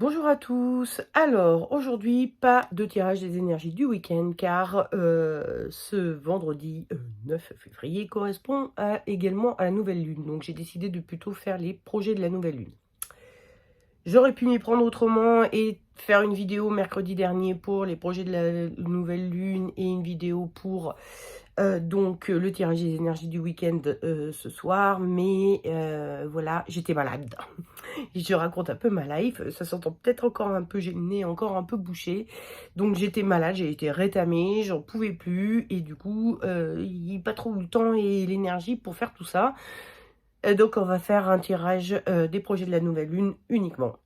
Bonjour à tous. Alors, aujourd'hui, pas de tirage des énergies du week-end car ce vendredi 9 février correspond également à la nouvelle lune. Donc, j'ai décidé de plutôt faire les projets de la nouvelle lune. J'aurais pu m'y prendre autrement et faire une vidéo mercredi dernier pour les projets de la nouvelle lune et une vidéo pour le tirage des énergies du week-end ce soir. Mais voilà, j'étais malade. Je raconte un peu ma life, ça s'entend peut-être encore un peu, j'ai le nez encore un peu bouché. Donc j'étais malade, j'ai été rétamée, j'en pouvais plus. Et du coup, il n'y a pas trop eu le temps et l'énergie pour faire tout ça. Donc on va faire un tirage des projets de la nouvelle lune uniquement.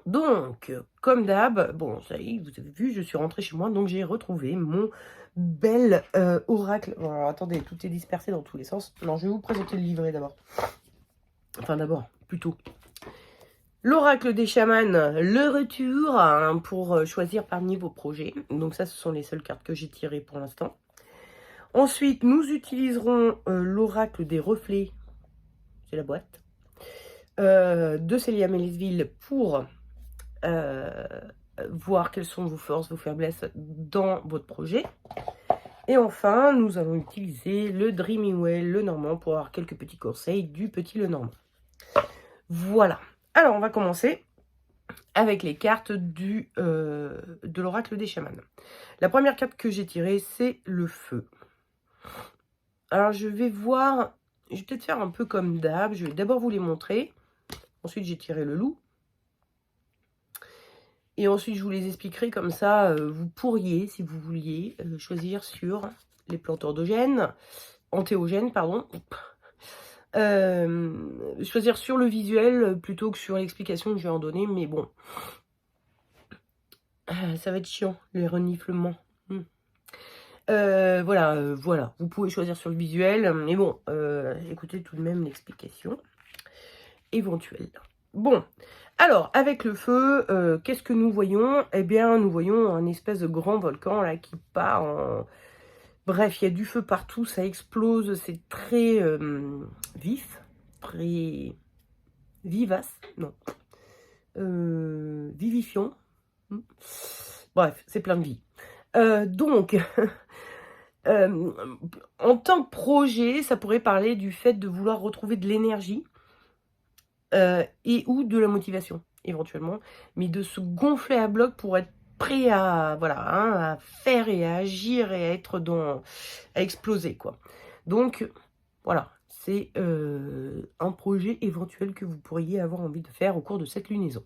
Donc, comme d'hab, bon, ça y est, vous avez vu, je suis rentrée chez moi, donc j'ai retrouvé mon bel oracle. Bon, alors, attendez, tout est dispersé dans tous les sens. Alors, je vais vous présenter le livret d'abord. Enfin, d'abord, plutôt. L'oracle des chamans, le retour hein, pour choisir parmi vos projets. Donc ça, ce sont les seules cartes que j'ai tirées pour l'instant. Ensuite, nous utiliserons l'oracle des reflets. C'est la boîte. De Célia Melisville pour voir quelles sont vos forces, vos faiblesses dans votre projet. Et enfin, nous allons utiliser le Dreamy Well, le Normand, pour avoir quelques petits conseils du petit Lenormand. Voilà. Alors, on va commencer avec les cartes de l'oracle des chamans. La première carte que j'ai tirée, c'est le feu. Alors, je vais peut-être faire un peu comme d'hab. Je vais d'abord vous les montrer. Ensuite, j'ai tiré le loup. Et ensuite, je vous les expliquerai comme ça. Vous pourriez, si vous vouliez, choisir sur les plantes antéogènes, pardon. Choisir sur le visuel plutôt que sur l'explication que je vais en donner. Mais bon, ça va être chiant, les reniflements. Voilà, vous pouvez choisir sur le visuel, mais bon, écoutez tout de même l'explication éventuelle. Bon, alors, avec le feu, qu'est-ce que nous voyons? Eh bien, nous voyons un espèce de grand volcan, là, qui part en... Bref, il y a du feu partout, ça explose, c'est très vif, très vivace, non, vivifiant. Bref, c'est plein de vie. Donc... en tant que projet, ça pourrait parler du fait de vouloir retrouver de l'énergie et ou de la motivation, éventuellement, mais de se gonfler à bloc pour être prêt à, voilà, hein, à faire et à agir et à être à exploser, quoi. Donc, voilà, c'est un projet éventuel que vous pourriez avoir envie de faire au cours de cette lunaison.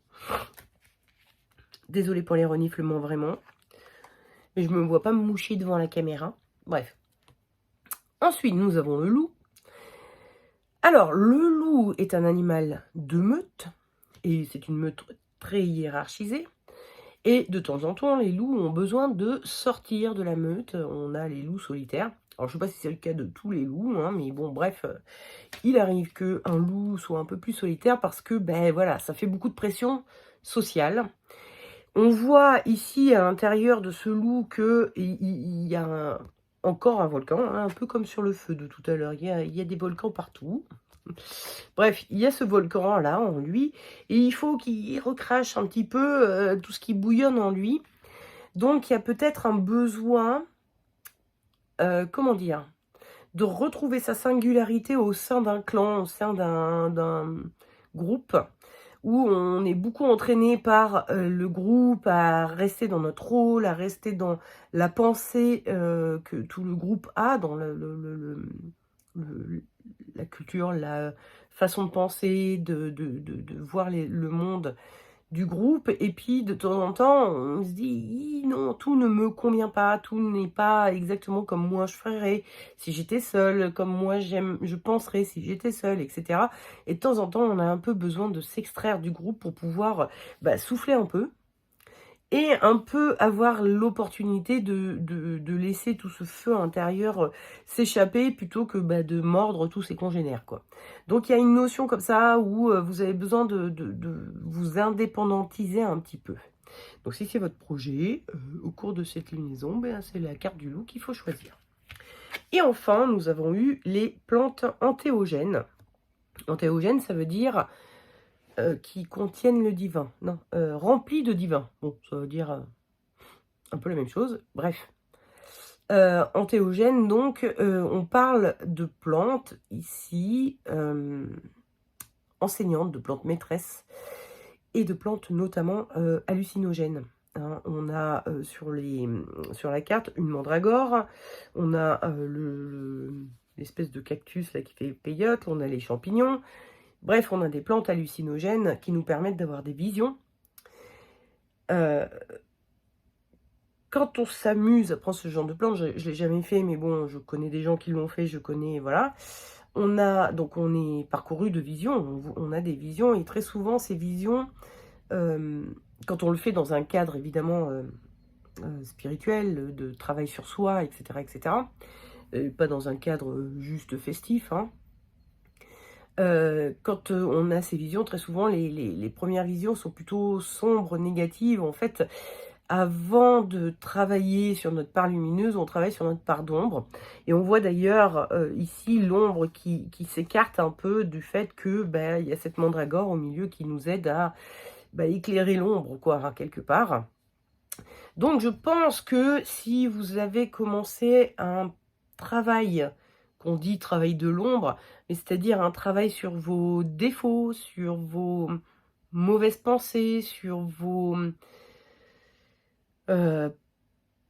Désolée pour les reniflements, vraiment, mais je me vois pas me moucher devant la caméra. Bref. Ensuite, nous avons le loup. Alors, le loup est un animal de meute, et c'est une meute très hiérarchisée. Et de temps en temps, les loups ont besoin de sortir de la meute. On a les loups solitaires. Alors, je ne sais pas si c'est le cas de tous les loups, hein, mais bon, bref, il arrive qu'un loup soit un peu plus solitaire parce que, ben voilà, ça fait beaucoup de pression sociale. On voit ici, à l'intérieur de ce loup, qu'il y a encore un volcan, hein, un peu comme sur le feu de tout à l'heure. Il y a des volcans partout. Bref, il y a ce volcan-là en lui, et il faut qu'il recrache un petit peu tout ce qui bouillonne en lui. Donc, il y a peut-être un besoin, comment dire, de retrouver sa singularité au sein d'un clan, au sein d'un groupe, où on est beaucoup entraîné par le groupe à rester dans notre rôle, à rester dans la pensée que tout le groupe a, dans la culture, la façon de penser, de voir le monde du groupe. Et puis, de temps en temps, on se dit, non, tout ne me convient pas, tout n'est pas exactement comme moi je ferais si j'étais seule, comme moi je penserais si j'étais seule, etc. Et de temps en temps, on a un peu besoin de s'extraire du groupe pour pouvoir souffler un peu et un peu avoir l'opportunité de laisser tout ce feu intérieur s'échapper plutôt que de mordre tous ses congénères, quoi. Donc il y a une notion comme ça où vous avez besoin de vous indépendantiser un petit peu. Donc si c'est votre projet, au cours de cette lunaison, c'est la carte du loup qu'il faut choisir. Et enfin, nous avons eu les plantes antéogènes. Antéogènes, ça veut dire qui contiennent le divin. Non, remplis de divin. Bon, ça veut dire un peu la même chose. Bref. Entéogène, donc, on parle de plantes ici, enseignantes, de plantes maîtresses et de plantes notamment hallucinogènes. Hein. On a sur la carte une mandragore, on a l'espèce de cactus là qui fait peyote, on a les champignons. Bref, on a des plantes hallucinogènes qui nous permettent d'avoir des visions. Quand on s'amuse à prendre ce genre de plantes, je ne l'ai jamais fait, mais bon, je connais des gens qui l'ont fait, je connais, voilà. On est parcouru de visions, on a des visions, et très souvent, ces visions, quand on le fait dans un cadre, évidemment, spirituel, de travail sur soi, etc., pas dans un cadre juste festif, hein. Quand on a ces visions, très souvent, les premières visions sont plutôt sombres, négatives. En fait, avant de travailler sur notre part lumineuse, on travaille sur notre part d'ombre. Et on voit d'ailleurs ici l'ombre qui s'écarte un peu du fait que il y a cette mandragore au milieu qui nous aide à éclairer l'ombre, quoi, hein, quelque part. Donc je pense que si vous avez commencé un travail, qu'on dit travail de l'ombre, mais c'est-à-dire un travail sur vos défauts, sur vos mauvaises pensées, sur vos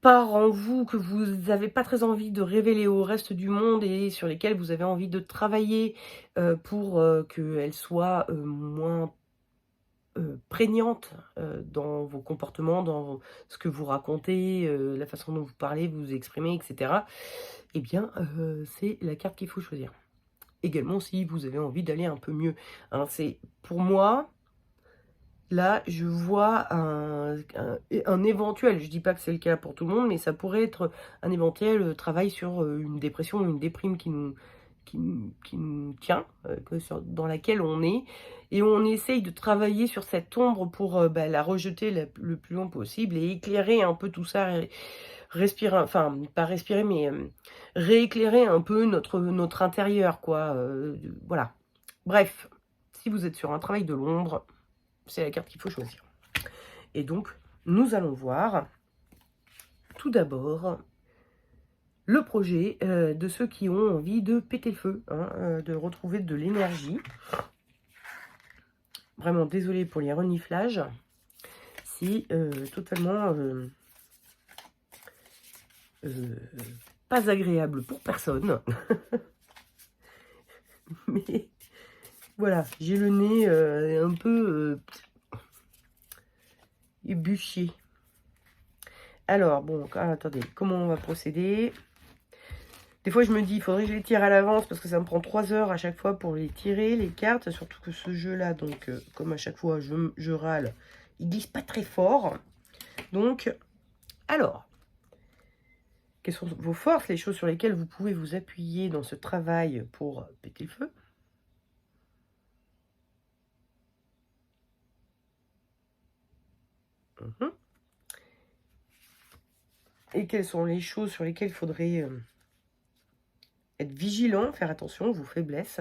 parts en vous que vous n'avez pas très envie de révéler au reste du monde et sur lesquelles vous avez envie de travailler pour qu'elles soient moins prégnantes dans vos comportements, dans ce que vous racontez, la façon dont vous parlez, vous exprimez, etc. Eh bien, c'est la carte qu'il faut choisir. Également, si vous avez envie d'aller un peu mieux. Hein, c'est pour moi... Là, je vois un éventuel, je ne dis pas que c'est le cas pour tout le monde, mais ça pourrait être un éventuel travail sur une dépression, une déprime qui nous tient, dans laquelle on est, et on essaye de travailler sur cette ombre pour la rejeter le plus loin possible et éclairer un peu tout ça, respirer, enfin, pas respirer, mais rééclairer un peu notre intérieur, quoi. Voilà. Bref, si vous êtes sur un travail de l'ombre, c'est la carte qu'il faut choisir. Et donc, nous allons voir tout d'abord le projet de ceux qui ont envie de péter le feu, hein, de retrouver de l'énergie. Vraiment désolée pour les reniflages. C'est totalement pas agréable pour personne. Mais voilà, j'ai le nez un peu bûché. Alors, bon, attendez, comment on va procéder? Des fois, je me dis, il faudrait que je les tire à l'avance parce que ça me prend 3 heures à chaque fois pour les tirer, les cartes. Surtout que ce jeu-là, donc, comme à chaque fois, je râle, il glisse pas très fort. Donc, alors, quelles sont vos forces, les choses sur lesquelles vous pouvez vous appuyer dans ce travail pour péter le feu? Et quelles sont les choses sur lesquelles il faudrait être vigilant, faire attention, vos faiblesses?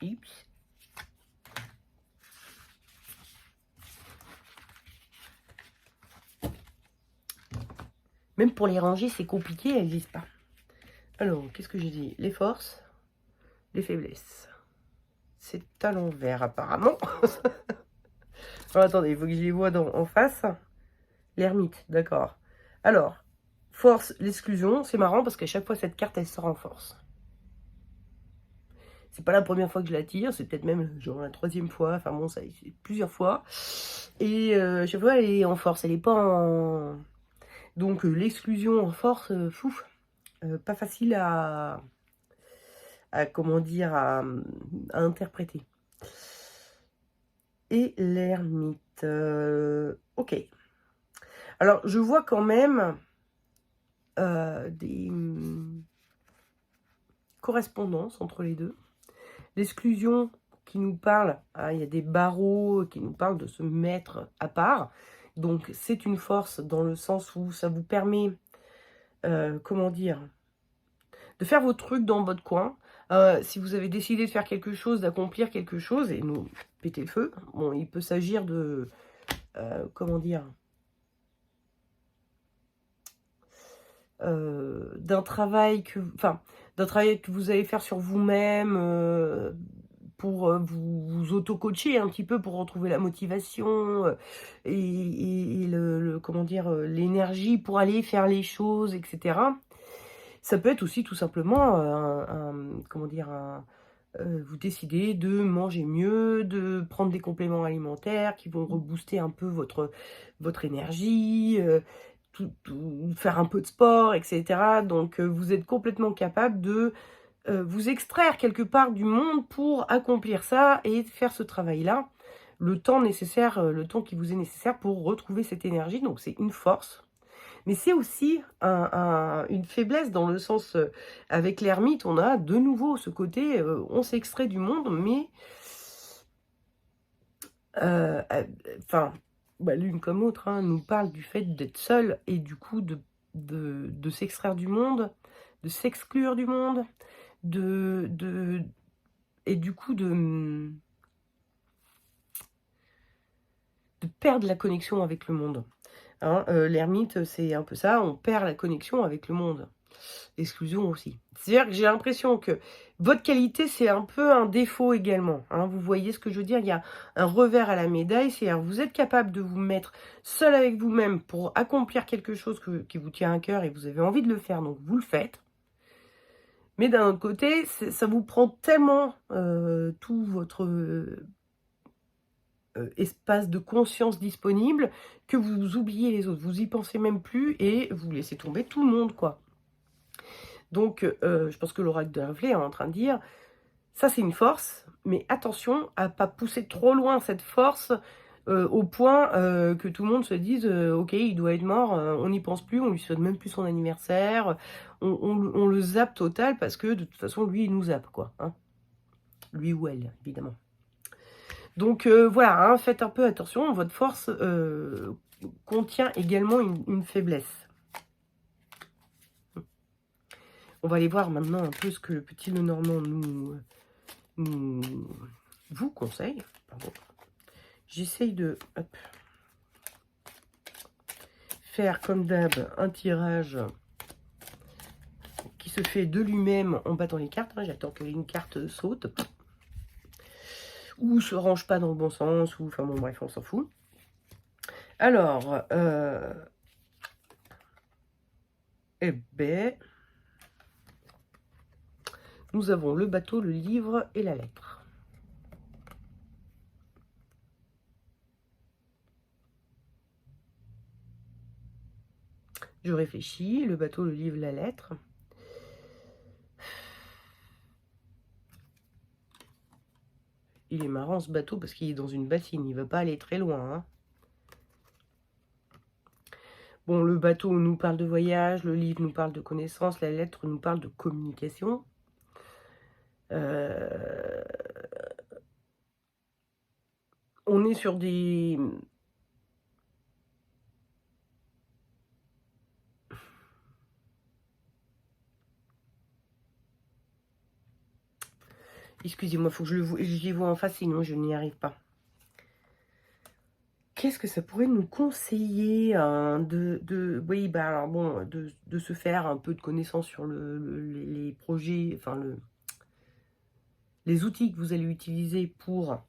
Oups. Même pour les ranger, c'est compliqué, elles n'existent pas. Alors, qu'est-ce que j'ai dit? Les forces, les faiblesses. C'est à l'envers, apparemment. Alors, attendez, il faut que je les vois en face. L'ermite, d'accord. Alors, force, l'exclusion. C'est marrant parce qu'à chaque fois, cette carte, elle sort en force. C'est pas la première fois que je la tire, c'est peut-être même genre la 3e fois. Enfin bon, ça c'est plusieurs fois. Et chaque fois, elle est en force, elle est pas en... Donc, l'exclusion en force, pas facile à comment dire, à interpréter. Et l'ermite. Ok. Alors, je vois quand même des correspondances entre les deux. L'exclusion qui nous parle, il y a des barreaux qui nous parlent de se mettre à part. Donc, c'est une force dans le sens où ça vous permet comment dire? De faire vos trucs dans votre coin. Si vous avez décidé de faire quelque chose, d'accomplir quelque chose et nous péter le feu, bon, il peut s'agir de, comment dire? D'un travail d'un travail que vous allez faire sur vous-même, pour, vous auto-coacher un petit peu pour retrouver la motivation, et le comment dire? L'énergie pour aller faire les choses et cetera. Ça peut être aussi tout simplement, comment dire? Vous décidez de manger mieux, de prendre des compléments alimentaires qui vont rebooster un peu votre énergie, faire un peu de sport et cetera. Donc vous êtes complètement capable de, vous extraire quelque part du monde pour accomplir ça et faire ce travail-là. Le temps nécessaire, le temps qui vous est nécessaire pour retrouver cette énergie, donc c'est une force. Mais c'est aussi une faiblesse dans le sens, avec l'ermite, on a de nouveau ce côté, on s'extrait du monde, mais enfin, bah, l'une comme l'autre, hein, nous parle du fait d'être seul et du coup de s'extraire du monde, de s'exclure du monde, de et du coup de perdre la connexion avec le monde, hein. L'ermite, c'est un peu ça, on perd la connexion avec le monde. L'exclusion aussi. C'est-à-dire que j'ai l'impression que votre qualité, c'est un peu un défaut également, hein. Vous voyez ce que je veux dire? Il y a un revers à la médaille, c'est-à-dire vous êtes capable de vous mettre seul avec vous-même pour accomplir quelque chose qui vous tient à cœur et vous avez envie de le faire, donc vous le faites. Mais d'un autre côté, ça vous prend tellement, tout votre, espace de conscience disponible que vous oubliez les autres. Vous y pensez même plus et vous laissez tomber tout le monde, quoi. Donc, je pense que l'oracle de Harvey est en train de dire: «Ça, c'est une force, mais attention à pas pousser trop loin cette force, au point, que tout le monde se dise, "OK, il doit être mort, on n'y pense plus, on lui souhaite même plus son anniversaire, on le zappe total parce que de toute façon, lui, il nous zappe, quoi", hein. Lui ou elle, évidemment. Donc, voilà, hein, faites un peu attention, votre force, contient également une faiblesse. On va aller voir maintenant un peu ce que le petit Lenormand vous conseille. Pardon. J'essaye de faire comme d'hab un tirage qui se fait de lui-même en battant les cartes, hein. J'attends qu'une carte saute ou se range pas dans le bon sens, ou enfin bon bref, on s'en fout. Alors, eh ben, nous avons le bateau, le livre et la lettre. Je réfléchis, le bateau, le livre, la lettre. Il est marrant ce bateau parce qu'il est dans une bassine, il ne va pas aller très loin, hein. Bon, le bateau nous parle de voyage, le livre nous parle de connaissances, la lettre nous parle de communication. On est sur des... Excusez-moi, il faut que j'y vois en face, sinon je n'y arrive pas. Qu'est-ce que ça pourrait nous conseiller, hein, oui, bah alors bon, de se faire un peu de connaissances sur les projets, enfin les outils que vous allez utiliser pour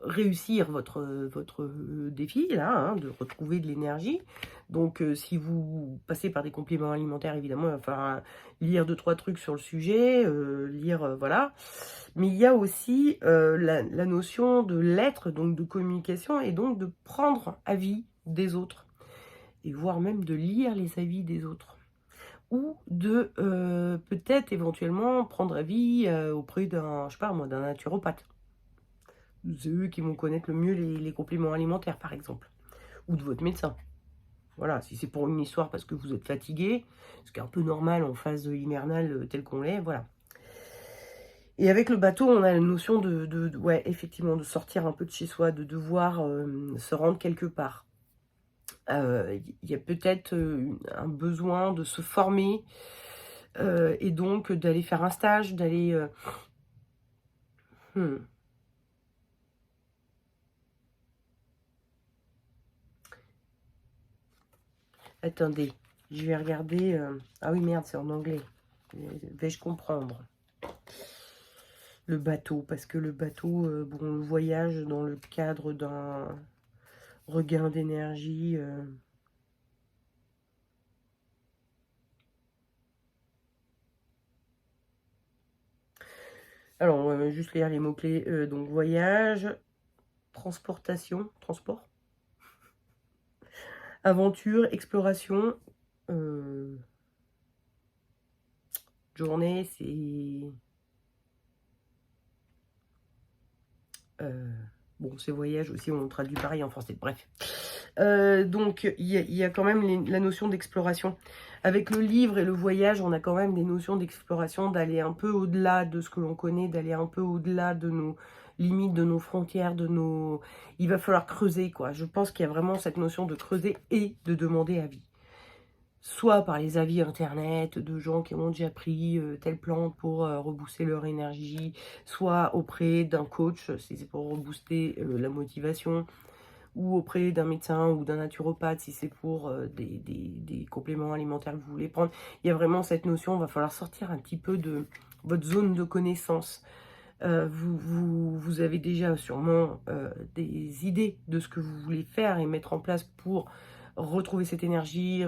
réussir votre défi là, hein, de retrouver de l'énergie. Donc si vous passez par des compléments alimentaires, évidemment, il va falloir lire 2-3 trucs sur le sujet, voilà. Mais il y a aussi la notion de l'être, donc de communication, et donc de prendre avis des autres, et voire même de lire les avis des autres. Ou de peut-être éventuellement prendre avis auprès d'un, je sais pas moi, d'un naturopathe. C'est eux qui vont connaître le mieux les compléments alimentaires, par exemple. Ou de votre médecin. Voilà, si c'est pour une histoire parce que vous êtes fatigué, ce qui est un peu normal en phase hivernale telle qu'on l'est, voilà. Et avec le bateau, on a la notion ouais, effectivement, de sortir un peu de chez soi, de devoir se rendre quelque part. Il y a peut-être un besoin de se former et donc d'aller faire un stage, d'aller... hmm. Attendez, je vais regarder... Ah oui, merde, c'est en anglais. Vais-je comprendre? Le bateau, parce que le bateau, bon, le voyage dans le cadre d'un regain d'énergie... Alors, on va juste lire les mots-clés. Donc, voyage, transportation, transport, aventure, exploration, journée, c'est... bon, c'est voyage aussi, on traduit pareil en français, bref. Donc, il y a quand même la notion d'exploration. Avec le livre et le voyage, on a quand même des notions d'exploration, d'aller un peu au-delà de ce que l'on connaît, d'aller un peu au-delà de nos limites, de nos frontières, de nos... Il va falloir creuser, quoi. Je pense qu'il y a vraiment cette notion de creuser et de demander avis. Soit par les avis internet de gens qui ont déjà pris telle plante pour rebooster leur énergie, soit auprès d'un coach, si c'est pour rebooster la motivation, ou auprès d'un médecin ou d'un naturopathe, si c'est pour des compléments alimentaires que vous voulez prendre. Il y a vraiment cette notion, il va falloir sortir un petit peu de votre zone de connaissance. Vous avez déjà sûrement des idées de ce que vous voulez faire et mettre en place pour retrouver cette énergie,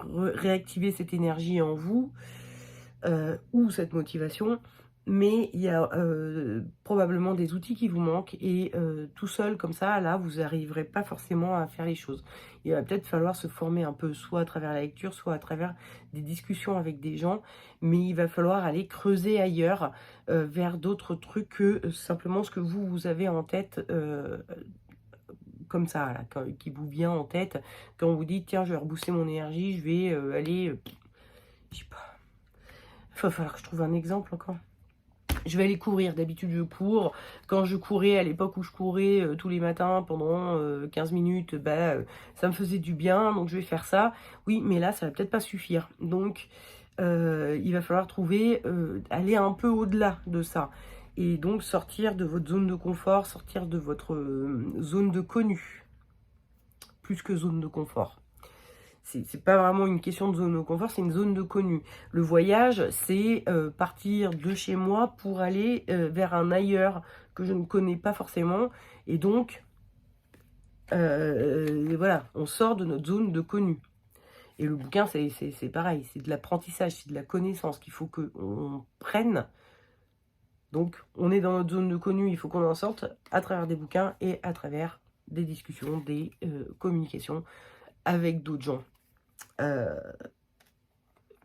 réactiver cette énergie en vous, ou cette motivation, mais il y a probablement des outils qui vous manquent, et tout seul comme ça, là, vous n'arriverez pas forcément à faire les choses. Il va peut-être falloir se former un peu, soit à travers la lecture, soit à travers des discussions avec des gens, mais il va falloir aller creuser ailleurs, vers d'autres trucs que simplement ce que vous avez en tête, comme ça, là, qui vous vient en tête, quand vous dites, tiens, je vais rebooster mon énergie, je vais aller, je sais pas, il va falloir que je trouve un exemple encore. Je vais aller courir, d'habitude je cours. Quand je courais, à l'époque où je courais tous les matins pendant 15 minutes, bah, ça me faisait du bien, donc je vais faire ça. Oui, mais là, ça va peut-être pas suffire. Donc, il va falloir trouver, aller un peu au-delà de ça. Et donc sortir de votre zone de confort, sortir de votre zone de connu, plus que zone de confort. C'est pas vraiment une question de zone de confort, c'est une zone de connu. Le voyage, c'est partir de chez moi pour aller vers un ailleurs que je ne connais pas forcément. Et donc, voilà, on sort de notre zone de connu. Et le bouquin, c'est pareil, c'est de l'apprentissage, c'est de la connaissance qu'il faut qu'on prenne. Donc, on est dans notre zone de connu, il faut qu'on en sorte à travers des bouquins et à travers des discussions, des communications avec d'autres gens.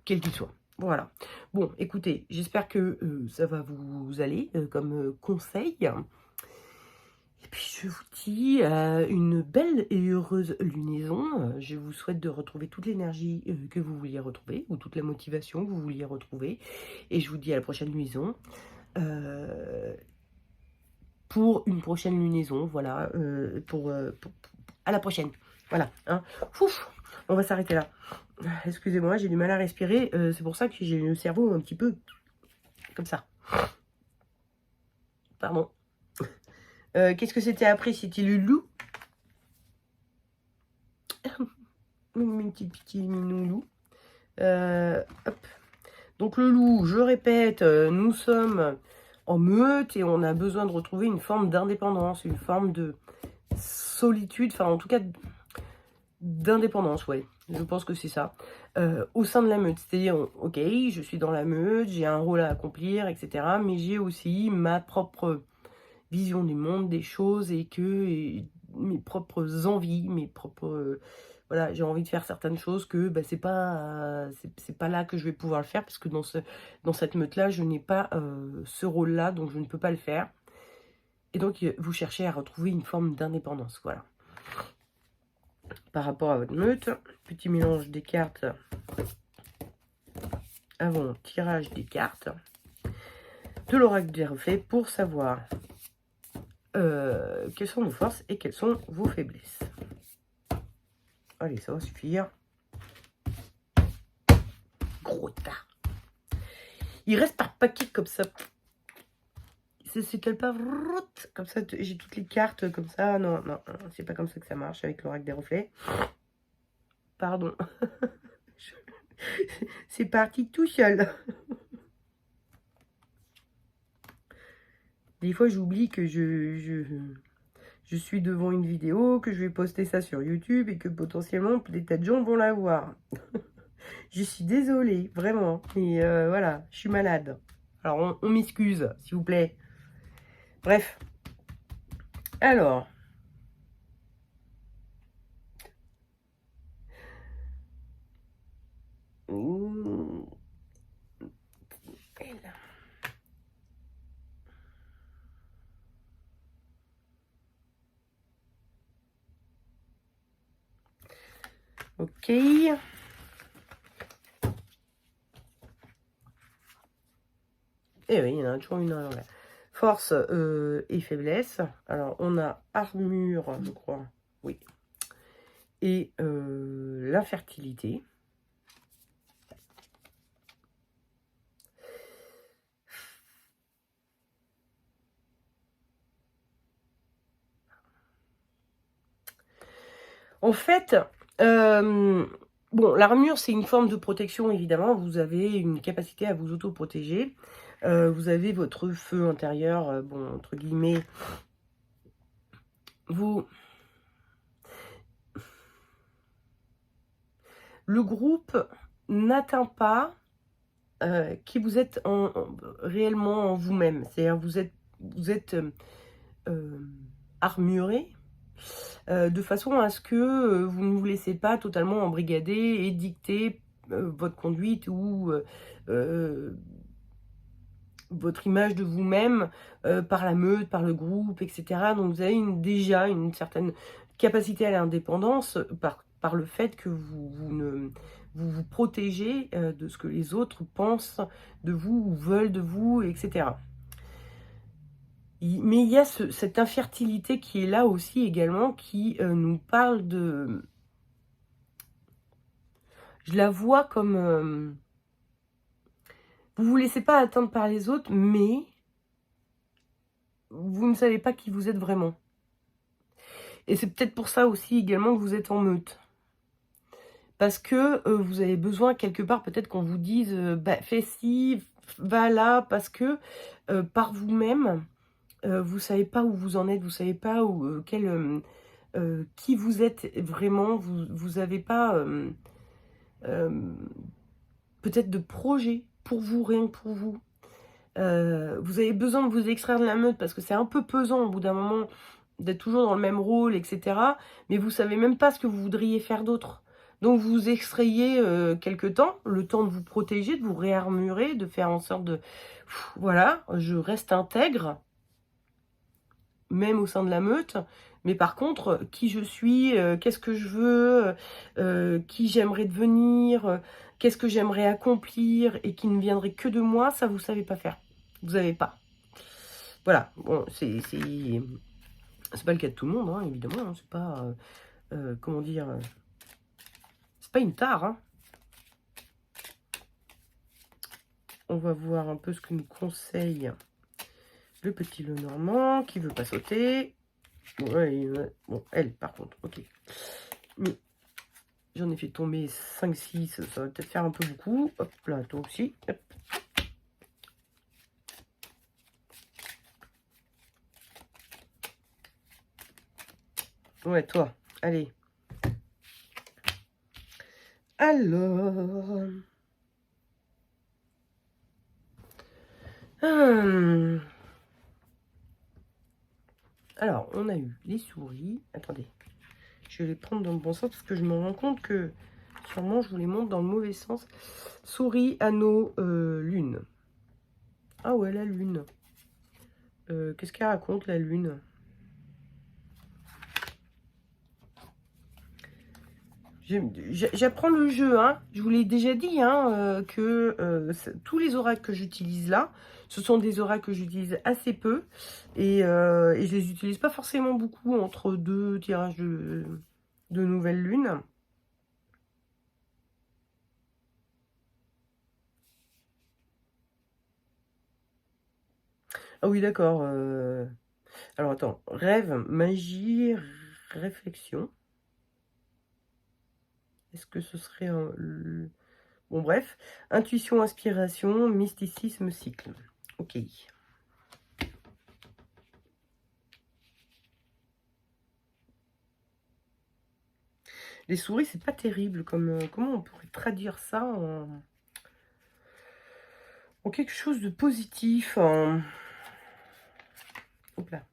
Quel qu'il soit. Voilà. Bon, écoutez, j'espère que ça va vous aller comme conseil. Et puis, je vous dis une belle et heureuse lunaison. Je vous souhaite de retrouver toute l'énergie que vous vouliez retrouver, ou toute la motivation que vous vouliez retrouver. Et je vous dis à la prochaine lunaison. Pour une prochaine lunaison, voilà. À la prochaine. Voilà. Hein. Ouf, on va s'arrêter là. Excusez-moi, j'ai du mal à respirer. C'est pour ça que j'ai le cerveau un petit peu comme ça. Pardon. Qu'est-ce que c'était après? C'était le loup. Une petite pitié minou hop. Donc le loup, je répète, nous sommes en meute et on a besoin de retrouver une forme d'indépendance, une forme de solitude, enfin en tout cas d'indépendance, ouais. Je pense que c'est ça. Au sein de la meute, c'est-à-dire, ok, je suis dans la meute, j'ai un rôle à accomplir, etc. Mais j'ai aussi ma propre vision du monde, des choses, et mes propres envies, mes propres... voilà, j'ai envie de faire certaines choses que bah, c'est pas là que je vais pouvoir le faire, parce que dans cette meute-là, je n'ai pas ce rôle-là, donc je ne peux pas le faire. Et donc, vous cherchez à retrouver une forme d'indépendance, voilà. Par rapport à votre meute, petit mélange des cartes avant tirage des cartes de l'oracle des reflets pour savoir quelles sont vos forces et quelles sont vos faiblesses. Allez, ça va suffire. Gros tas. Il reste par paquet comme ça. C'est qu'elle part comme ça. J'ai toutes les cartes comme ça. Non, non, c'est pas comme ça que ça marche avec l'oracle des reflets. Pardon. C'est parti tout seul. Des fois, j'oublie que je suis devant une vidéo, que je vais poster ça sur YouTube et que potentiellement, des tas de gens vont la voir. Je suis désolée, vraiment. Mais voilà, je suis malade. Alors, on m'excuse, s'il vous plaît. Bref. Alors. Ok. Eh oui, il y en a toujours une à l'envers. Force et faiblesse. Alors, on a armure, je crois. Oui. Et l'infertilité. En fait, bon, l'armure, c'est une forme de protection, évidemment. Vous avez une capacité à vous auto-protéger. Vous avez votre feu intérieur, bon, entre guillemets. Le groupe n'atteint pas qui vous êtes réellement en vous-même. C'est-à-dire vous êtes armuré de façon à ce que vous ne vous laissez pas totalement embrigader et dicter votre conduite ou votre image de vous-même par la meute, par le groupe, etc. Donc vous avez déjà une certaine capacité à l'indépendance par le fait que vous vous protégez de ce que les autres pensent de vous ou veulent de vous, etc. Mais il y a cette infertilité qui est là aussi également, qui nous parle de... Je la vois comme... vous ne vous laissez pas atteindre par les autres, mais vous ne savez pas qui vous êtes vraiment. Et c'est peut-être pour ça aussi également que vous êtes en meute. Parce que vous avez besoin quelque part peut-être qu'on vous dise bah, fais ci, va là, parce que par vous-même, vous ne savez pas où vous en êtes, vous ne savez pas où, qui vous êtes vraiment, vous n'avez pas peut-être de projet pour vous, rien que pour vous. Vous avez besoin de vous extraire de la meute parce que c'est un peu pesant au bout d'un moment d'être toujours dans le même rôle, etc. Mais vous savez même pas ce que vous voudriez faire d'autre. Donc vous vous extrayez quelque temps, le temps de vous protéger, de vous réarmurer, de faire en sorte de... Voilà, je reste intègre, même au sein de la meute. Mais par contre, qui je suis, qu'est-ce que je veux, qui j'aimerais devenir, qu'est-ce que j'aimerais accomplir et qui ne viendrait que de moi, ça vous savez pas faire. Vous n'avez pas. Voilà, bon, c'est pas le cas de tout le monde, hein, évidemment. Hein, c'est pas, comment dire, c'est pas une tare. Hein. On va voir un peu ce que nous conseille le petit Lenormand qui veut pas sauter. Ouais, bon, elle, par contre, ok. Mais j'en ai fait tomber 5-6, ça va peut-être faire un peu beaucoup. Hop là, toi aussi. Hop. Ouais, toi, allez. Alors... Alors, on a eu les souris. Attendez. Je vais les prendre dans le bon sens parce que je me rends compte que sûrement je vous les montre dans le mauvais sens. Souris, anneau, lune. Ah ouais, la lune. Qu'est-ce qu'elle raconte, la lune? J'apprends le jeu, hein. Je vous l'ai déjà dit, hein, que tous les oracles que j'utilise là, ce sont des oracles que j'utilise assez peu. Et je les utilise pas forcément beaucoup entre deux tirages de nouvelles lunes. Ah oui, d'accord. Alors attends, rêve, magie, réflexion. Est-ce que ce serait bon, bref. Intuition, inspiration, mysticisme, cycle. Ok. Les souris, c'est pas terrible. Comment on pourrait traduire ça en quelque chose de positif Hop là.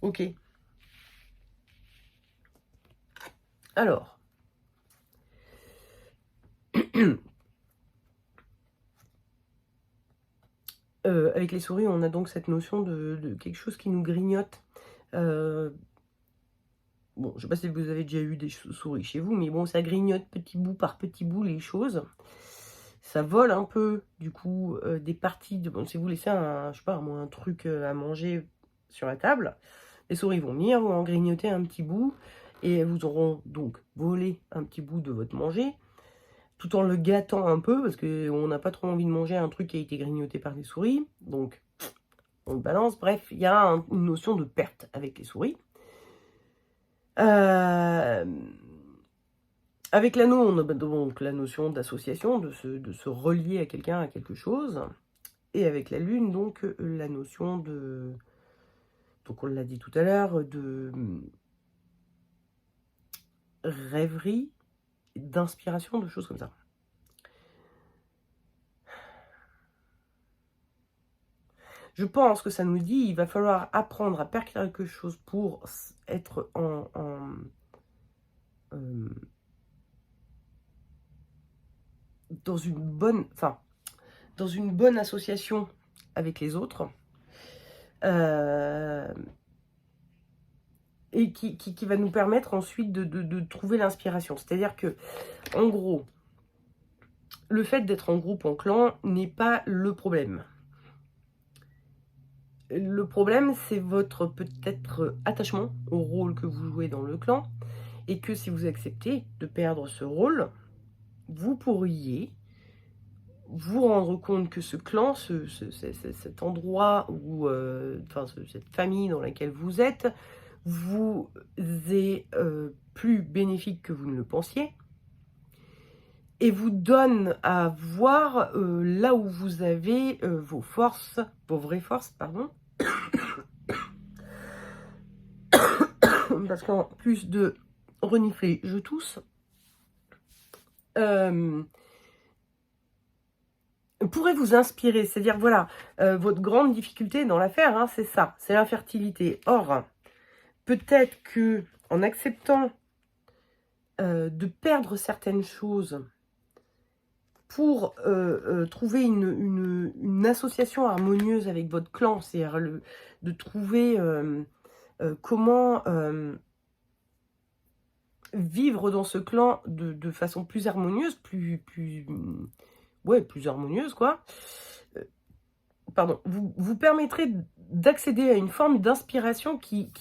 Ok. Alors. Avec les souris, on a donc cette notion de quelque chose qui nous grignote. Bon, je ne sais pas si vous avez déjà eu des souris chez vous, mais bon, ça grignote petit bout par petit bout les choses. Ça vole un peu, du coup, des parties de... Bon, si vous laissez je sais pas, moi, un truc à manger sur la table, les souris vont venir, vont en grignoter un petit bout, et elles vous auront donc volé un petit bout de votre manger, tout en le gâtant un peu, parce qu'on n'a pas trop envie de manger un truc qui a été grignoté par des souris, donc on le balance. Bref, il y a une notion de perte avec les souris. Avec l'anneau, on a donc la notion d'association, de se relier à quelqu'un, à quelque chose. Et avec la lune, donc, la notion de... Donc, on l'a dit tout à l'heure, de rêverie, d'inspiration, de choses comme ça. Je pense que ça nous dit il va falloir apprendre à faire quelque chose pour être dans une bonne... Enfin, dans une bonne association avec les autres. Et qui va nous permettre ensuite de trouver l'inspiration. C'est-à-dire que, en gros, le fait d'être en groupe, en clan, n'est pas le problème. Le problème, c'est votre peut-être attachement au rôle que vous jouez dans le clan, et que si vous acceptez de perdre ce rôle, vous pourriez vous rendre compte que ce clan, cet endroit, où, enfin, cette famille dans laquelle vous êtes, vous est plus bénéfique que vous ne le pensiez, et vous donne à voir là où vous avez vos forces, vos vraies forces, pardon. Parce qu'en plus de renifler, je tousse. Pourrait vous inspirer, c'est-à-dire, voilà, votre grande difficulté dans l'affaire, hein, c'est ça, c'est l'infertilité. Or, peut-être que en acceptant de perdre certaines choses pour trouver une association harmonieuse avec votre clan, c'est-à-dire de trouver comment vivre dans ce clan de façon plus harmonieuse, plus harmonieuse, quoi. Pardon, vous permettrez d'accéder à une forme d'inspiration qui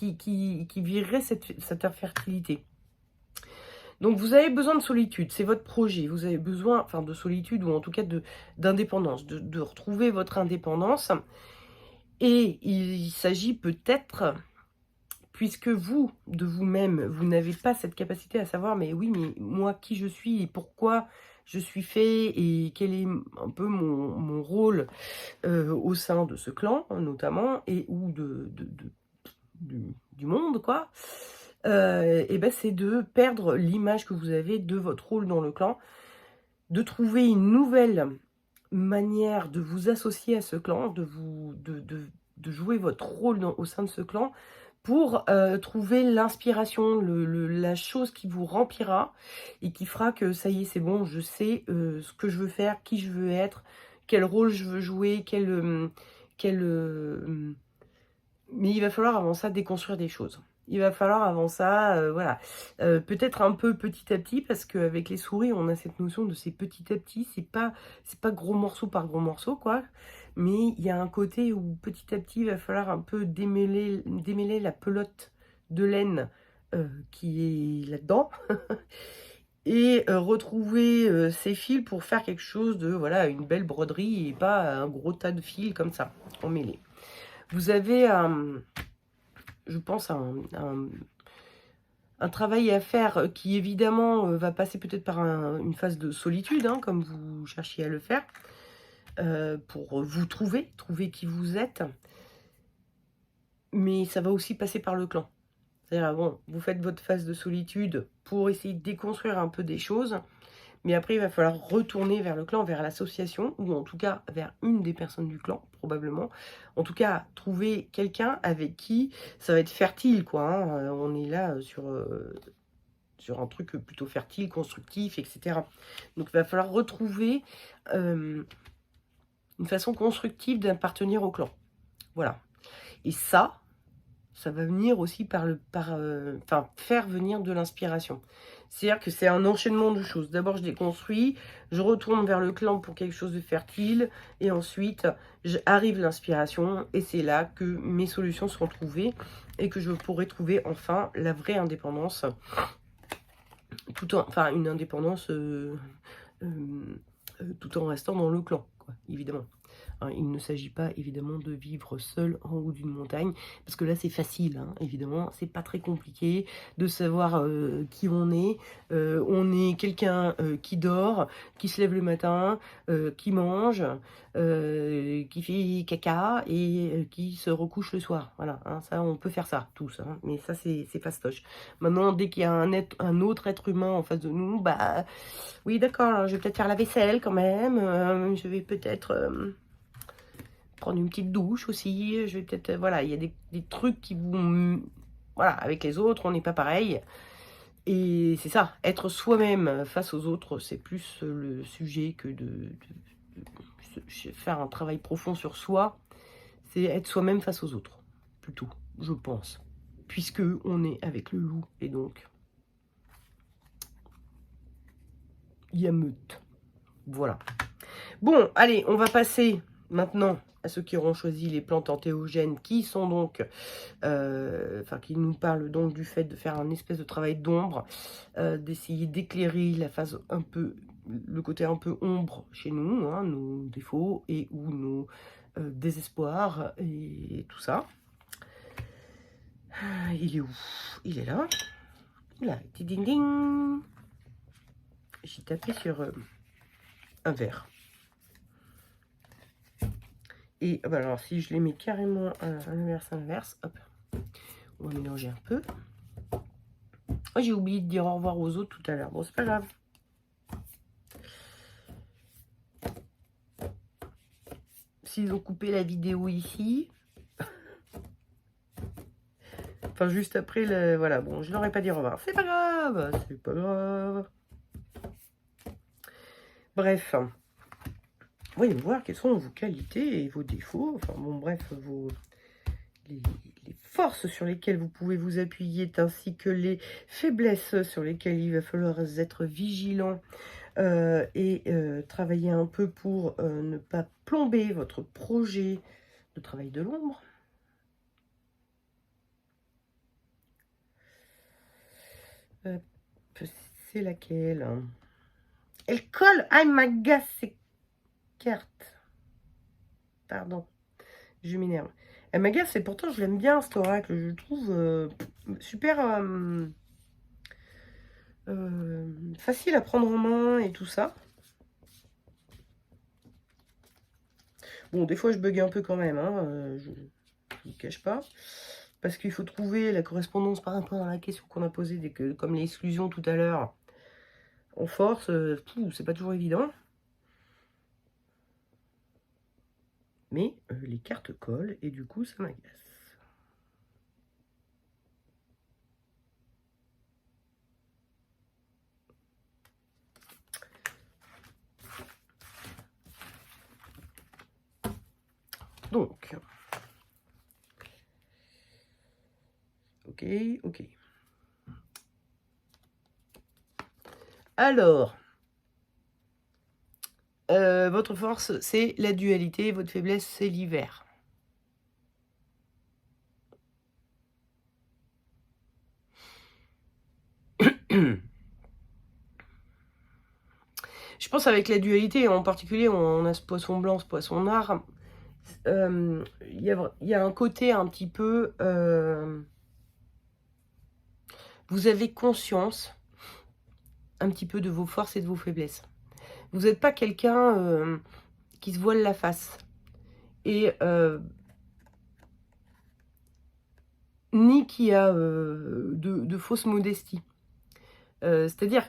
virerait cette infertilité. Donc vous avez besoin de solitude, c'est votre projet. Vous avez besoin, enfin, de solitude, ou en tout cas d'indépendance, de retrouver votre indépendance. Et il s'agit peut-être, puisque vous, de vous-même, vous n'avez pas cette capacité à savoir, mais oui, mais moi, qui je suis et pourquoi je suis fait, et quel est un peu mon rôle au sein de ce clan, notamment, et ou du monde, quoi. Et ben, c'est de perdre l'image que vous avez de votre rôle dans le clan, de trouver une nouvelle manière de vous associer à ce clan, de jouer votre rôle au sein de ce clan, pour trouver l'inspiration, la chose qui vous remplira et qui fera que ça y est, c'est bon, je sais ce que je veux faire, qui je veux être, quel rôle je veux jouer, mais il va falloir avant ça déconstruire des choses. Il va falloir avant ça, voilà, peut-être un peu petit à petit, parce qu'avec les souris, on a cette notion de c'est petit à petit, c'est pas gros morceau par gros morceau, quoi. Mais il y a un côté où petit à petit, il va falloir un peu démêler la pelote de laine qui est là-dedans. et retrouver ces fils pour faire quelque chose de, voilà, une belle broderie et pas un gros tas de fils comme ça, emmêlés. Vous avez, je pense, un travail à faire qui, évidemment, va passer peut-être par une phase de solitude, hein, comme vous cherchiez à le faire, pour vous trouver qui vous êtes. Mais ça va aussi passer par le clan. C'est-à-dire, bon, vous faites votre phase de solitude pour essayer de déconstruire un peu des choses, mais après, il va falloir retourner vers le clan, vers l'association, ou en tout cas vers une des personnes du clan, probablement. En tout cas, trouver quelqu'un avec qui ça va être fertile, quoi. Hein. On est là sur un truc plutôt fertile, constructif, etc. Donc, il va falloir retrouver une façon constructive d'appartenir au clan. Voilà. Et ça va venir aussi enfin, faire venir de l'inspiration. C'est-à-dire que c'est un enchaînement de choses. D'abord, je déconstruis, je retourne vers le clan pour quelque chose de fertile, et ensuite, arrive l'inspiration, et c'est là que mes solutions seront trouvées, et que je pourrai trouver enfin la vraie indépendance, enfin, une indépendance tout en restant dans le clan, quoi, évidemment. Hein, il ne s'agit pas évidemment de vivre seul en haut d'une montagne, parce que là c'est facile, hein, évidemment, c'est pas très compliqué de savoir qui on est. On est quelqu'un qui dort, qui se lève le matin, qui mange, qui fait caca et qui se recouche le soir. Voilà, hein, ça on peut faire ça tous, hein, mais ça c'est fastoche. Maintenant, dès qu'il y a un autre être humain en face de nous, bah oui d'accord, je vais peut-être faire la vaisselle quand même, je vais peut-être prendre une petite douche aussi, je vais peut-être, voilà, il y a des trucs qui vous... Voilà, avec les autres, on n'est pas pareil. Et c'est ça, être soi-même face aux autres, c'est plus le sujet que de faire un travail profond sur soi. C'est être soi-même face aux autres, plutôt, je pense. Puisque on est avec le loup, et donc, il y a meute. Voilà. Bon, allez, on va passer maintenant à ceux qui auront choisi les plantes entéogènes, qui sont donc, enfin, qui nous parlent donc du fait de faire un espèce de travail d'ombre, d'essayer d'éclairer la phase un peu, le côté un peu ombre chez nous, hein, nos défauts et ou nos désespoirs et tout ça. Il est où? Il est là. Là, petit ding ding. J'ai tapé sur un verre. Et alors, si je les mets carrément à l'inverse, hop, on va mélanger un peu. Oh, j'ai oublié de dire au revoir aux autres tout à l'heure. Bon, c'est pas grave. S'ils ont coupé la vidéo ici, enfin juste après, voilà, bon, je leur ai pas dit au revoir. C'est pas grave, c'est pas grave. Bref, voyons voir quelles sont vos qualités et vos défauts. Enfin bon, bref, les forces sur lesquelles vous pouvez vous appuyer, ainsi que les faiblesses sur lesquelles il va falloir être vigilant et travailler un peu pour ne pas plomber votre projet de travail de l'ombre. C'est laquelle? Elle colle. Ah, elle m'agace ces cartes. Pardon, je m'énerve. Elle m'agace et pourtant je l'aime bien cet oracle. Je le trouve super facile à prendre en main et tout ça. Bon, des fois je bug un peu quand même, hein, je ne vous cache pas. Parce qu'il faut trouver la correspondance par rapport à la question qu'on a posée, comme l'exclusion tout à l'heure. En force, c'est pas toujours évident. Mais les cartes collent et du coup ça m'agace. Donc, ok. Alors, votre force, c'est la dualité, votre faiblesse, c'est l'hiver. Je pense avec la dualité, en particulier, on a ce poisson blanc, ce poisson noir. Il y a un côté un petit peu... vous avez conscience un petit peu de vos forces et de vos faiblesses. Vous n'êtes pas quelqu'un qui se voile la face. Et ni qui a de fausse modestie. C'est-à-dire,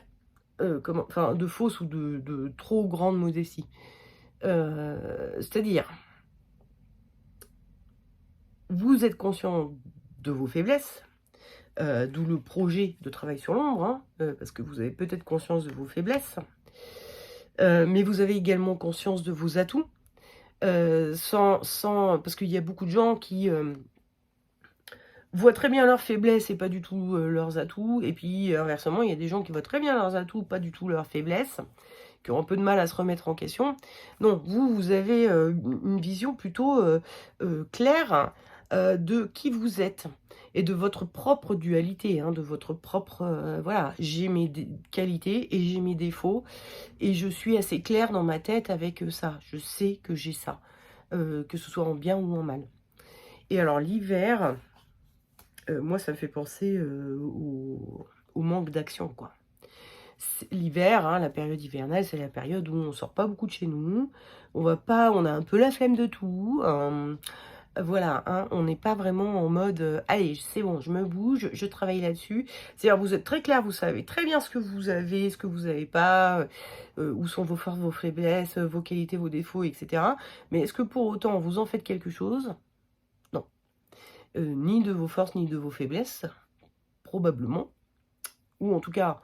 enfin, de fausse ou de trop grande modestie. C'est-à-dire, vous êtes conscient de vos faiblesses, d'où le projet de travail sur l'ombre, hein, parce que vous avez peut-être conscience de vos faiblesses, mais vous avez également conscience de vos atouts, parce qu'il y a beaucoup de gens qui voient très bien leurs faiblesses et pas du tout leurs atouts, et puis inversement, il y a des gens qui voient très bien leurs atouts, pas du tout leurs faiblesses, qui ont un peu de mal à se remettre en question. Non, vous avez une vision plutôt claire de qui vous êtes et de votre propre dualité, hein, de votre propre... voilà, j'ai mes qualités et j'ai mes défauts et je suis assez claire dans ma tête avec ça. Je sais que j'ai ça, que ce soit en bien ou en mal. Et alors l'hiver, moi ça me fait penser au manque d'action, quoi. L'hiver, hein, la période hivernale, c'est la période où on sort pas beaucoup de chez nous. On a un peu la flemme de tout. Voilà, hein, on n'est pas vraiment en mode allez, c'est bon, je me bouge, je travaille là-dessus. C'est-à-dire, vous êtes très clair, vous savez très bien ce que vous avez, ce que vous n'avez pas, où sont vos forces, vos faiblesses, vos qualités, vos défauts, etc. Mais est-ce que pour autant vous en faites quelque chose? Non. Ni de vos forces, ni de vos faiblesses, probablement. Ou en tout cas,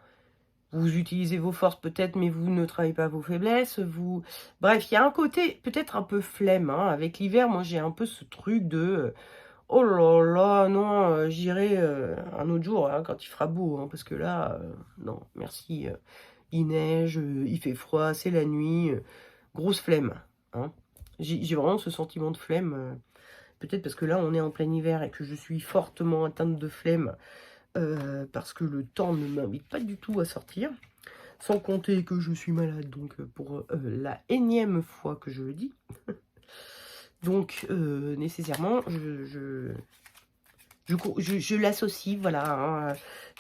vous utilisez vos forces peut-être, mais vous ne travaillez pas vos faiblesses. Bref, il y a un côté peut-être un peu flemme. Hein. Avec l'hiver, moi, j'ai un peu ce truc de oh là là, non, j'irai un autre jour, hein, quand il fera beau. Hein, parce que là, non, merci. Il neige, il fait froid, c'est la nuit. Grosse flemme. Hein. J'ai vraiment ce sentiment de flemme. Peut-être parce que là, on est en plein hiver et que je suis fortement atteinte de flemme. Parce que le temps ne m'invite pas du tout à sortir. Sans compter que je suis malade, donc pour la énième fois que je le dis. Donc, nécessairement, je l'associe, voilà, hein,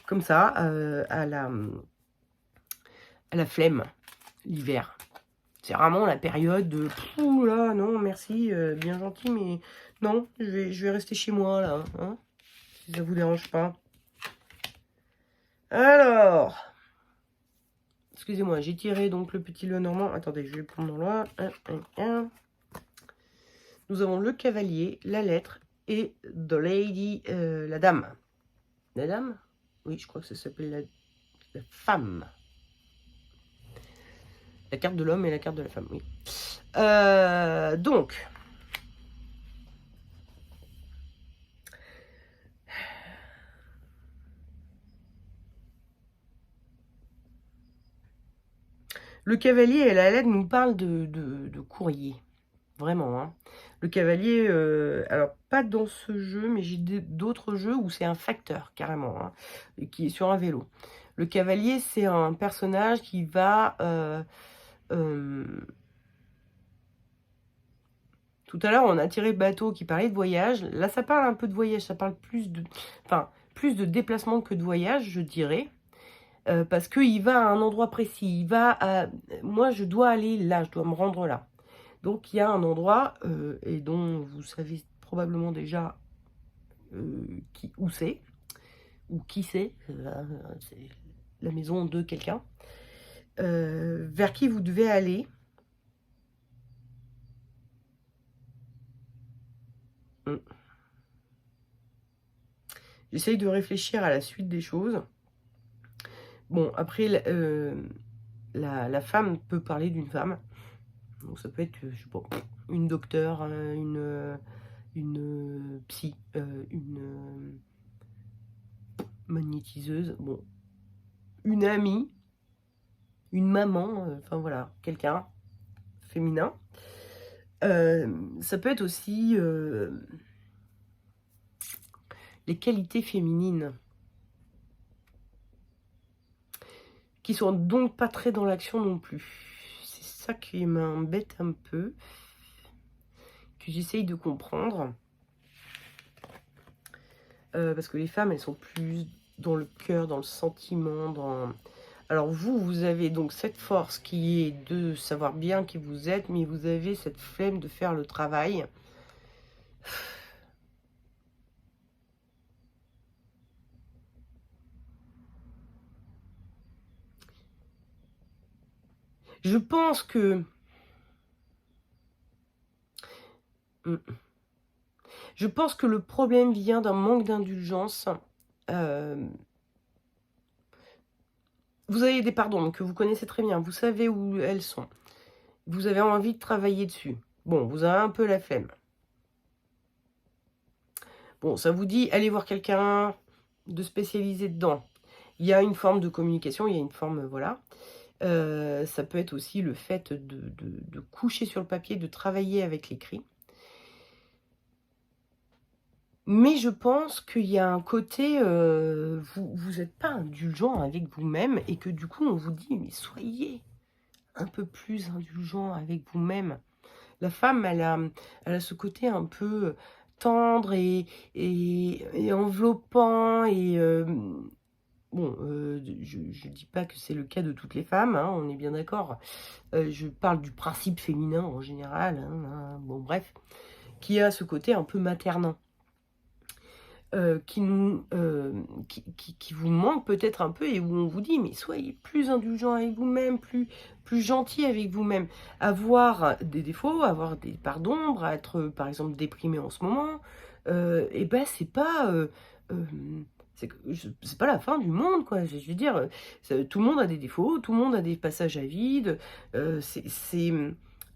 comme ça, à la flemme, l'hiver. C'est vraiment la période de ouh là, non, merci, bien gentil, mais non, je vais rester chez moi, là, hein, si ça vous dérange pas. Alors, excusez-moi, j'ai tiré donc le petit Lenormand. Attendez, je vais le prendre dans là. Nous avons le cavalier, la lettre et the lady, la dame. La dame? Oui, je crois que ça s'appelle la femme. La carte de l'homme et la carte de la femme, oui. Donc, le cavalier et la lettre nous parlent de courrier. Vraiment, hein. Le cavalier, alors pas dans ce jeu, mais j'ai d'autres jeux où c'est un facteur, carrément, hein, qui est sur un vélo. Le cavalier, c'est un personnage qui va... tout à l'heure, on a tiré le bateau qui parlait de voyage. Là, ça parle un peu de voyage, ça parle plus de déplacement que de voyage, je dirais. Parce qu'il va à un endroit précis. Moi, je dois aller là, je dois me rendre là. Donc, il y a un endroit, et dont vous savez probablement déjà où c'est, ou qui c'est la maison de quelqu'un, vers qui vous devez aller. J'essaye de réfléchir à la suite des choses. Bon, après, la femme peut parler d'une femme. Donc ça peut être, je sais pas, une docteure, une psy, une magnétiseuse, bon, une amie, une maman, enfin voilà, quelqu'un féminin. Ça peut être aussi les qualités féminines, qui sont donc pas très dans l'action non plus. ça qui m'embête un peu, que j'essaye de comprendre. Parce que les femmes, elles sont plus dans le cœur, dans le sentiment, dans... Alors vous avez donc cette force qui est de savoir bien qui vous êtes, mais vous avez cette flemme de faire le travail. Je pense que... Je pense que le problème vient d'un manque d'indulgence. Vous avez des pardons que vous connaissez très bien, vous savez où elles sont. Vous avez envie de travailler dessus. Bon, vous avez un peu la flemme. Bon, ça vous dit, allez voir quelqu'un de spécialisé dedans. Il y a une forme de communication, il y a une forme, voilà. Ça peut être aussi le fait de coucher sur le papier, de travailler avec l'écrit. Mais je pense qu'il y a un côté, vous n'êtes pas indulgent avec vous-même et que du coup, on vous dit, mais soyez un peu plus indulgent avec vous-même. La femme, elle a ce côté un peu tendre et enveloppant et... bon, je ne dis pas que c'est le cas de toutes les femmes, hein, on est bien d'accord. Je parle du principe féminin en général, hein, bon bref, qui a ce côté un peu maternant. Qui vous manque peut-être un peu et où on vous dit mais soyez plus indulgent avec vous-même, plus gentil avec vous-même. Avoir des défauts, avoir des parts d'ombre, être par exemple déprimé en ce moment, et ben c'est pas c'est pas la fin du monde, quoi. Je veux dire, tout le monde a des défauts, tout le monde a des passages à vide.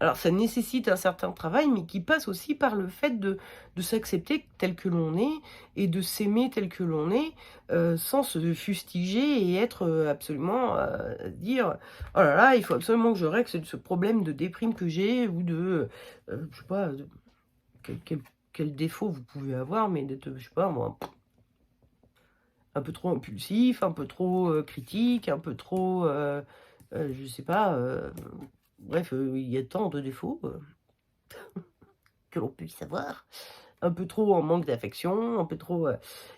Alors ça nécessite un certain travail, mais qui passe aussi par le fait de s'accepter tel que l'on est et de s'aimer tel que l'on est, sans se fustiger et être absolument dire oh là là, il faut absolument que je règle ce problème de déprime que j'ai ou de je sais pas quel défaut vous pouvez avoir, mais d'être, je sais pas moi, un peu trop impulsif, un peu trop critique, un peu trop je sais pas, bref, il y a tant de défauts que l'on puisse avoir. Un peu trop en manque d'affection, un peu trop...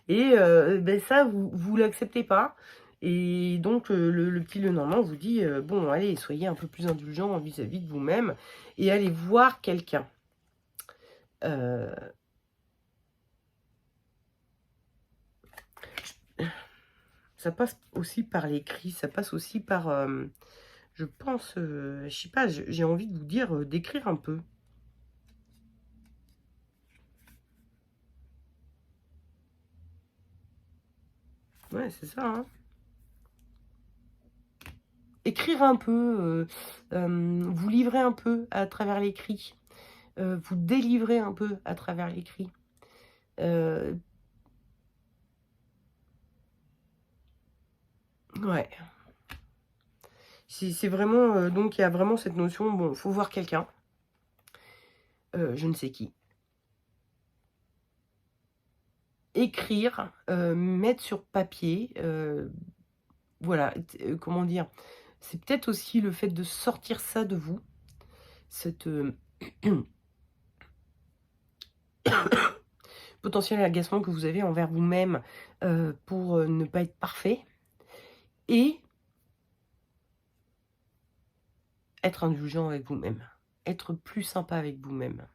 et ben ça, vous l'acceptez pas. Et donc, le petit Lenormand vous dit, bon, allez, soyez un peu plus indulgent vis-à-vis de vous-même et allez voir quelqu'un. Ça passe aussi par l'écrit, ça passe aussi par... je pense, je sais pas, j'ai envie de vous dire d'écrire un peu. Ouais, c'est ça, hein. Écrire un peu, vous livrer un peu à travers l'écrit, vous délivrer un peu à travers l'écrit. Ouais. C'est vraiment, donc il y a vraiment cette notion, bon, faut voir quelqu'un, je ne sais qui. Écrire, mettre sur papier, voilà, comment dire? C'est peut-être aussi le fait de sortir ça de vous, cette, potentiel agacement que vous avez envers vous-même, pour, ne pas être parfait et être indulgent avec vous-même, être plus sympa avec vous-même.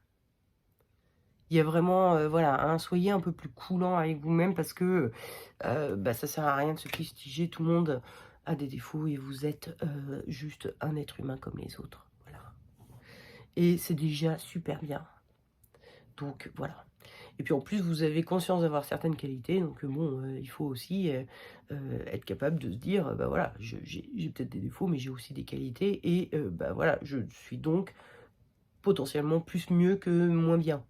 Il y a vraiment, voilà, hein, soyez un peu plus coulant avec vous-même parce que, bah, ça sert à rien de se fustiger. Tout le monde a des défauts et vous êtes juste un être humain comme les autres. Voilà. Et c'est déjà super bien. Donc voilà. Et puis en plus, vous avez conscience d'avoir certaines qualités. Donc bon, il faut aussi être capable de se dire, bah voilà, j'ai peut-être des défauts, mais j'ai aussi des qualités. Et bah voilà, je suis donc potentiellement plus mieux que moins bien.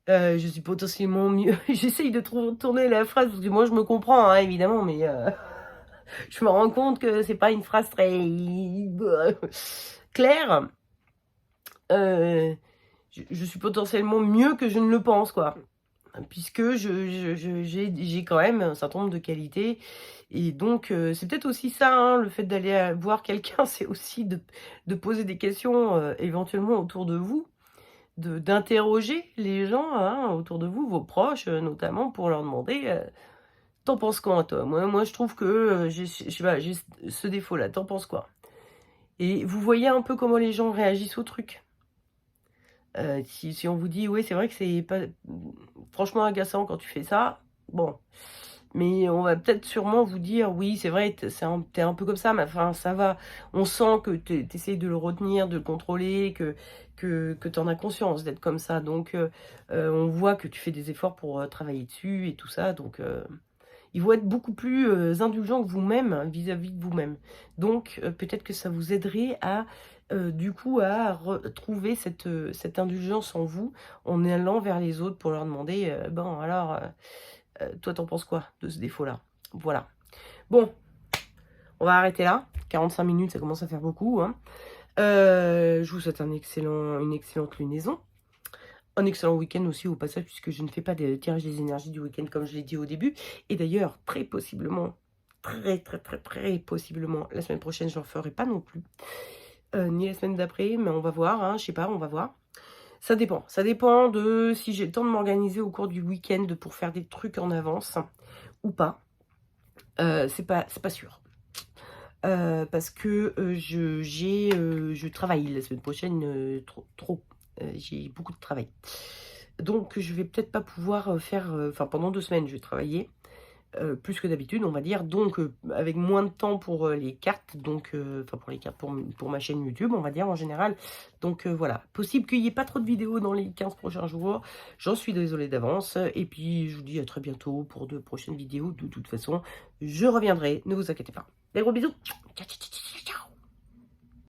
Je suis potentiellement mieux. J'essaye de tourner la phrase parce que moi je me comprends, hein, évidemment, mais je me rends compte que c'est pas une phrase très claire. Je suis potentiellement mieux que je ne le pense, quoi. puisque j'ai quand même un certain nombre de qualités et donc c'est peut-être aussi ça, hein, le fait d'aller, voir quelqu'un, c'est aussi de poser des questions, éventuellement autour de vous, d'interroger les gens, hein, autour de vous, vos proches, notamment pour leur demander, «Tu en penses quoi toi?» Moi je trouve que, je sais pas, j'ai ce défaut-là, «Tu en penses quoi?» Et vous voyez un peu comment les gens réagissent au truc. Si on vous dit: «Oui, c'est vrai que c'est pas franchement agaçant quand tu fais ça», bon, mais on va peut-être sûrement vous dire: «Oui, c'est vrai, tu un peu comme ça, mais enfin ça va». On sent que tu essayes de le retenir, de le contrôler, que tu en as conscience d'être comme ça, donc on voit que tu fais des efforts pour, travailler dessus et tout ça, donc ils vont être beaucoup plus, indulgents que vous-même, hein, vis-à-vis de vous-même. Donc peut-être que ça vous aiderait à, du coup, à retrouver cette indulgence en vous, en allant vers les autres pour leur demander: «Bon alors, toi t'en penses quoi de ce défaut-là?» Voilà. Bon, on va arrêter là. 45 minutes, ça commence à faire beaucoup, hein. Je vous souhaite une excellente lunaison. Un excellent week-end aussi au passage, puisque je ne fais pas de tirage des énergies du week-end comme je l'ai dit au début. Et d'ailleurs, très possiblement, très possiblement, la semaine prochaine, je n'en ferai pas non plus. Ni la semaine d'après, mais on va voir, hein, je sais pas, on va voir. Ça dépend de si j'ai le temps de m'organiser au cours du week-end pour faire des trucs en avance ou pas. C'est pas sûr. Parce que je travaille la semaine prochaine, trop. J'ai beaucoup de travail. Donc je vais peut-être pas pouvoir, faire, enfin pendant 2 semaines, je vais travailler, plus que d'habitude, on va dire. Donc avec moins de temps pour, les cartes, donc enfin pour les cartes, pour ma chaîne YouTube, on va dire en général. Donc voilà, possible qu'il y ait pas trop de vidéos dans les 15 prochains jours. J'en suis désolée d'avance et puis je vous dis à très bientôt pour de prochaines vidéos. De toute façon, je reviendrai, ne vous inquiétez pas. Des gros bisous. Ciao, ciao, ciao.